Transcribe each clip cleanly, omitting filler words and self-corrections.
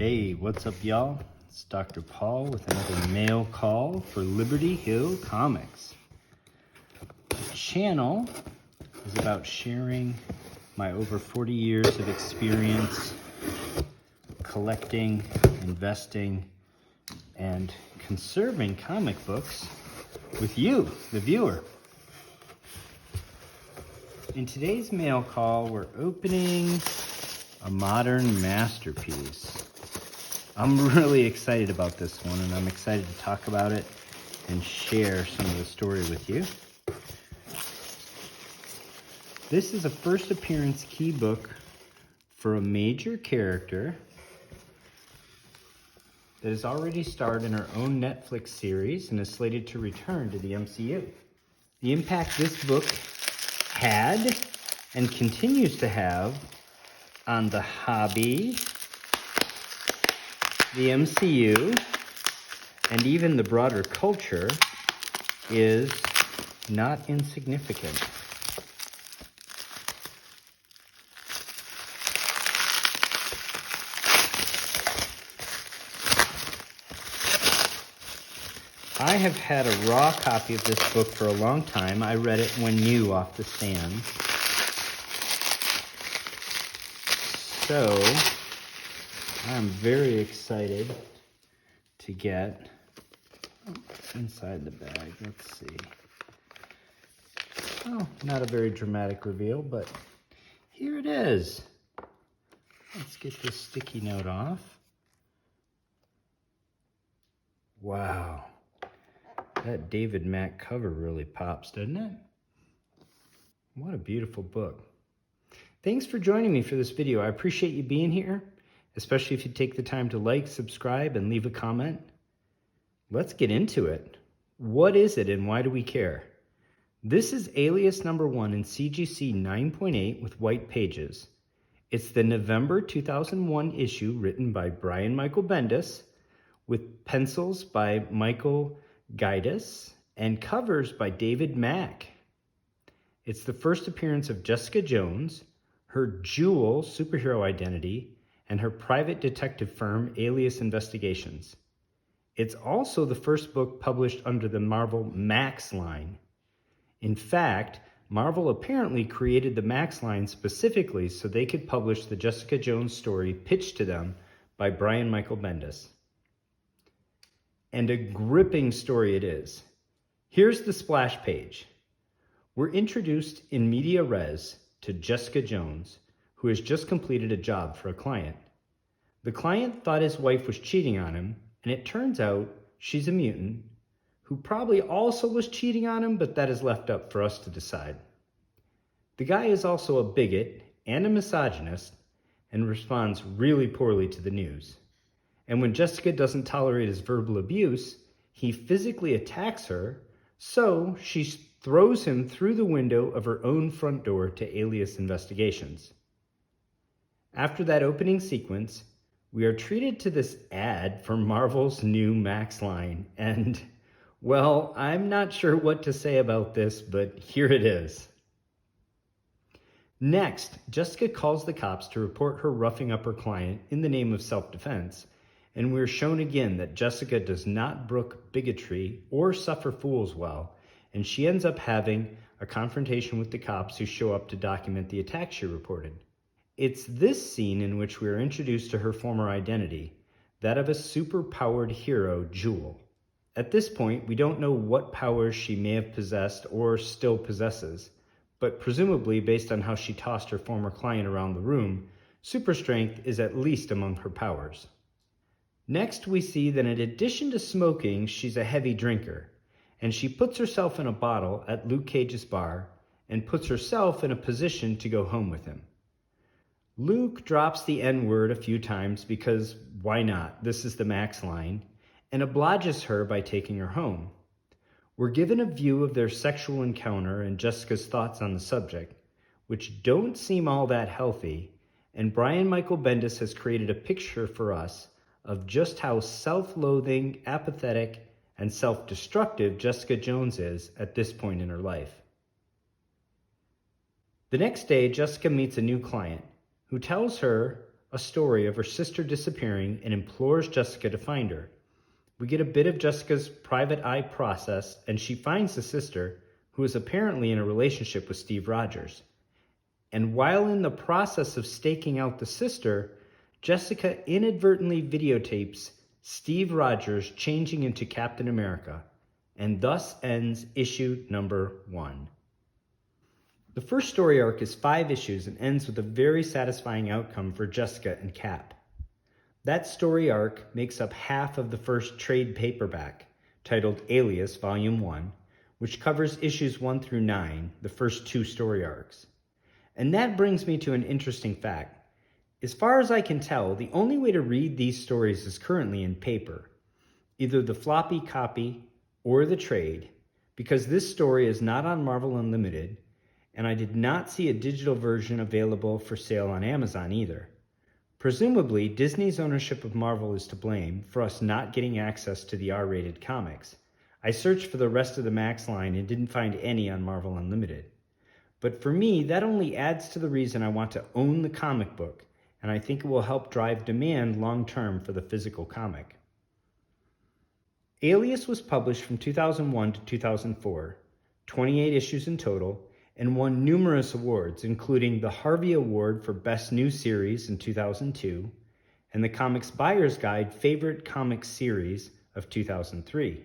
Hey, what's up, y'all? It's Dr. Paul with another mail call for Liberty Hill Comics. The channel is about sharing my over 40 years of experience collecting, investing, and conserving comic books with you, the viewer. In today's mail call, we're opening a modern masterpiece. I'm really excited about this one, and I'm excited to talk about it and share some of the story with you. This is a first appearance key book for a major character that has already starred in her own Netflix series and is slated to return to the MCU. The impact this book had and continues to have on the hobby, the MCU, and even the broader culture is not insignificant. I have had a raw copy of this book for a long time. I read it when new off the stand. So, I'm very excited to get inside the bag. Let's see. Oh, not a very dramatic reveal, but here it is. Let's get this sticky note off. Wow. That David Mack cover really pops, doesn't it? What a beautiful book. Thanks for joining me for this video. I appreciate you being here, especially if you take the time to like, subscribe, and leave a comment. Let's get into it. What is it and why do we care? This is Alias #1 in CGC 9.8 with white pages. It's the November 2001 issue written by Brian Michael Bendis with pencils by Michael Gaydos and covers by David Mack. It's the first appearance of Jessica Jones, her jewel superhero identity, and her private detective firm, Alias Investigations. It's also the first book published under the Marvel Max line. In fact, Marvel apparently created the Max line specifically so they could publish the Jessica Jones story pitched to them by Brian Michael Bendis. And a gripping story it is. Here's the splash page. We're introduced in media res to Jessica Jones, who has just completed a job for a client. The client thought his wife was cheating on him, and it turns out she's a mutant who probably also was cheating on him, but that is left up for us to decide. The guy is also a bigot and a misogynist and responds really poorly to the news. And when Jessica doesn't tolerate his verbal abuse, he physically attacks her, so she throws him through the window of her own front door to Alias Investigations. After that opening sequence, we are treated to this ad for Marvel's new Max line, and, well, I'm not sure what to say about this, but here it is. Next, Jessica calls the cops to report her roughing up her client in the name of self-defense, and we're shown again that Jessica does not brook bigotry or suffer fools well, and she ends up having a confrontation with the cops who show up to document the attack she reported. It's this scene in which we are introduced to her former identity, that of a super-powered hero, Jewel. At this point, we don't know what powers she may have possessed or still possesses, but presumably based on how she tossed her former client around the room, super strength is at least among her powers. Next, we see that in addition to smoking, she's a heavy drinker, and she puts herself in a bottle at Luke Cage's bar and puts herself in a position to go home with him. Luke drops the N-word a few times because why not? This is the Max line, and obliges her by taking her home. We're given a view of their sexual encounter and Jessica's thoughts on the subject, which don't seem all that healthy, and Brian Michael Bendis has created a picture for us of just how self-loathing, apathetic, and self-destructive Jessica Jones is at this point in her life. The next day, Jessica meets a new client who tells her a story of her sister disappearing and implores Jessica to find her. We get a bit of Jessica's private eye process, and she finds the sister, who is apparently in a relationship with Steve Rogers. And while in the process of staking out the sister, Jessica inadvertently videotapes Steve Rogers changing into Captain America, and thus ends issue number 1. The first story arc is 5 issues and ends with a very satisfying outcome for Jessica and Cap. That story arc makes up half of the first trade paperback, titled Alias Volume 1, which covers issues 1 through 9, the first 2 story arcs. And that brings me to an interesting fact. As far as I can tell, the only way to read these stories is currently in paper, either the floppy copy or the trade, because this story is not on Marvel Unlimited, and I did not see a digital version available for sale on Amazon either. Presumably, Disney's ownership of Marvel is to blame for us not getting access to the R-rated comics. I searched for the rest of the Max line and didn't find any on Marvel Unlimited. But for me, that only adds to the reason I want to own the comic book, and I think it will help drive demand long-term for the physical comic. Alias was published from 2001 to 2004, 28 issues in total, and won numerous awards, including the Harvey Award for Best New Series in 2002, and the Comics Buyer's Guide Favorite Comics Series of 2003.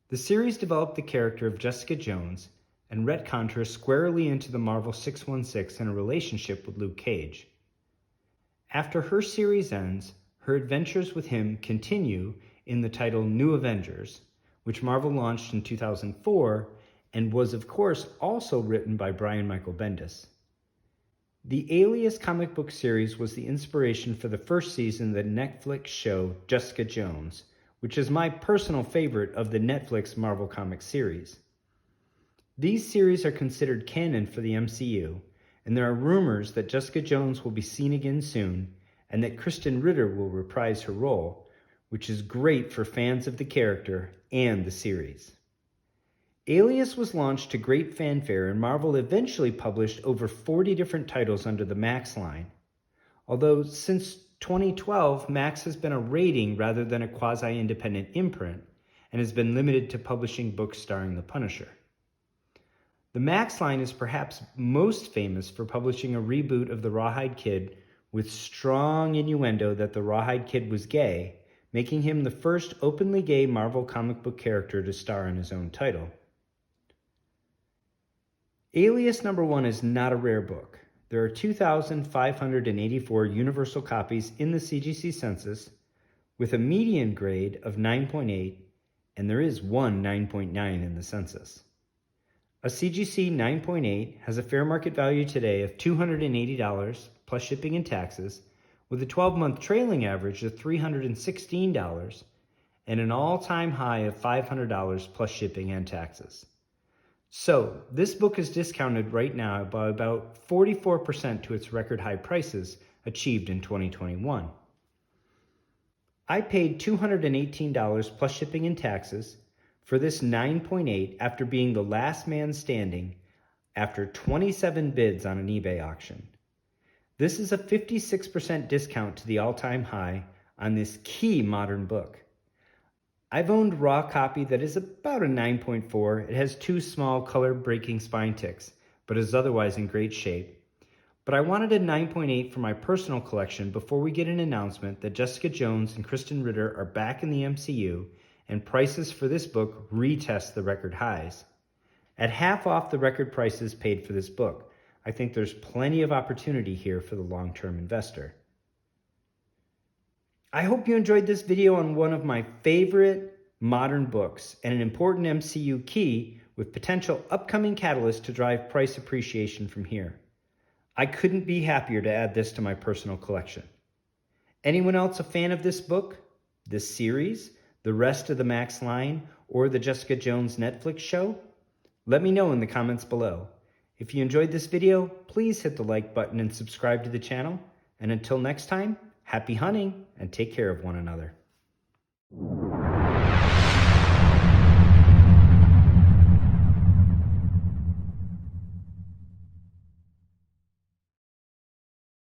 The series developed the character of Jessica Jones and ret-conned her squarely into the Marvel 616 in a relationship with Luke Cage. After her series ends, her adventures with him continue in the title New Avengers, which Marvel launched in 2004 and was, of course, also written by Brian Michael Bendis. The Alias comic book series was the inspiration for the first season of the Netflix show Jessica Jones, which is my personal favorite of the Netflix Marvel Comics series. These series are considered canon for the MCU, and there are rumors that Jessica Jones will be seen again soon, and that Krysten Ritter will reprise her role, which is great for fans of the character and the series. Alias was launched to great fanfare, and Marvel eventually published over 40 different titles under the Max line. Although since 2012, Max has been a rating rather than a quasi-independent imprint, and has been limited to publishing books starring the Punisher. The Max line is perhaps most famous for publishing a reboot of the Rawhide Kid with strong innuendo that the Rawhide Kid was gay, making him the first openly gay Marvel comic book character to star in his own title. Alias number 1 is not a rare book. There are 2,584 universal copies in the CGC Census, with a median grade of 9.8, and there is one 9.9 in the census. A CGC 9.8 has a fair market value today of $280 plus shipping and taxes, with a 12-month trailing average of $316 and an all-time high of $500 plus shipping and taxes. So, this book is discounted right now by about 44% to its record high prices achieved in 2021. I paid $218 plus shipping and taxes for this 9.8 after being the last man standing after 27 bids on an eBay auction. This is a 56% discount to the all-time high on this key modern book. I've owned raw copy that is about a 9.4. It has 2 small color-breaking spine ticks, but is otherwise in great shape. But I wanted a 9.8 for my personal collection before we get an announcement that Jessica Jones and Krysten Ritter are back in the MCU, and prices for this book retest the record highs. At half off the record prices paid for this book, I think there's plenty of opportunity here for the long-term investor. I hope you enjoyed this video on one of my favorite modern books and an important MCU key with potential upcoming catalysts to drive price appreciation from here. I couldn't be happier to add this to my personal collection. Anyone else a fan of this book, this series, the rest of the Max line, or the Jessica Jones Netflix show? Let me know in the comments below. If you enjoyed this video, please hit the like button and subscribe to the channel. And until next time, happy hunting and take care of one another.